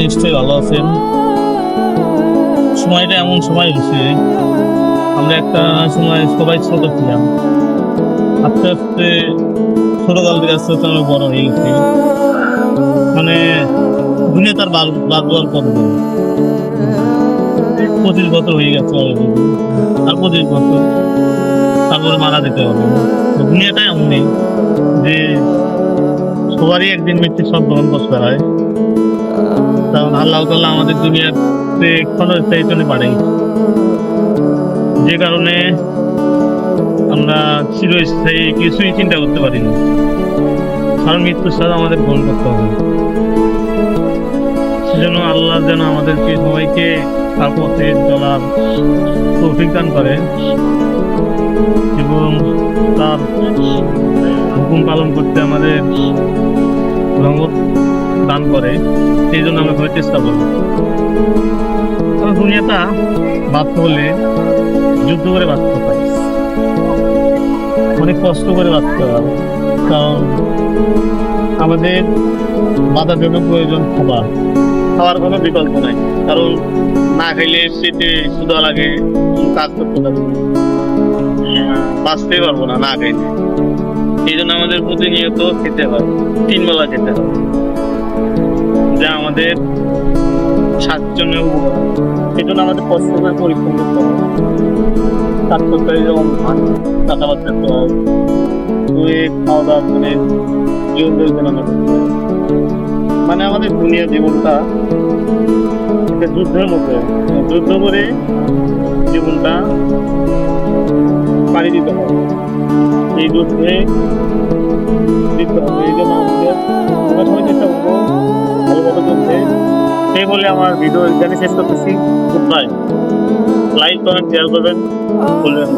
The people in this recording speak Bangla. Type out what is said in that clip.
নিশ্চয়ই ভালো আছেন। সময়টা এমন সময় হয়েছে, আমরা একটা সময় সবাই ছোট ছিলাম, আস্তে আস্তে ছোটকাল থেকে আস্তে আস্তে আমরা বড় হয়ে গেছি। মানে দুনিয়া তার বাদ দেওয়ার পর 25 বছর হয়ে গেছে already। আর 25 বছর তারপরে মারা যেতে হবে। তো দুনিয়াটাই এমনই যে সবারই একদিন মৃত্যু সব গ্রহণ করতে হয়। কারণ আল্লাহ তাআলা আমাদের দুনিয়াতে খরচ চাইতে পারে, যে কারণে আমরা চিরস্থায়ী কিছুই চিন্তা করতে পারি না। কারণ মৃত্যুর সাথে আমাদের গ্রহণ করতে হবে। সেজন্য আল্লাহ যেন আমাদেরকে সবাইকে তার পথে চলার তৌফিক দান করে এবং তার হুকুম পালন করতে আমাদের রহমত দান করে। সেই জন্য আমরা সবাই চেষ্টা করব। কারণ দুনিয়াটা বাঁচতে হলে যুদ্ধ করে বাঁচতে হয়, অনেক কষ্ট করে বাঁচতে হয়। কারণ আমাদের বাঁচার জন্য প্রয়োজন খাওয়ার কোনো বিকল্প নাই। কারণ না খাইলে পেটে ক্ষুধা লাগে, কাজ করতে পারবো না, বাঁচতেই পারবো না না খাইলে। এই জন্য আমাদের প্রতিনিয়ত খেতে হয়, 3 বেলা খেতে হয়, যা আমাদের স্বাস্থ্যের জন্য উপকার। এই জন্য আমাদের কষ্ট করে পরিশ্রম করতে হবে। কাজ করতে হয়, যেমন চাষাবাদ করতে হয়, খাওয়া দাওয়া করে জীবন পরিচালনা করতে হয়। মানে আমাদের দুনিয়া জীবনটা একটা যুদ্ধের মধ্যে, যুদ্ধ করে জীবনটা পাড়ি দিতে হবে। এই যুদ্ধে দিতে হবে। এই জন্য আমাদের সবাই চেষ্টা করবো ভালোভাবে যুদ্ধে। সেই বলে আমার ভিডিও এখানে শেষ করতেছি। Good bye. Like comment share করবেন, বলবেন।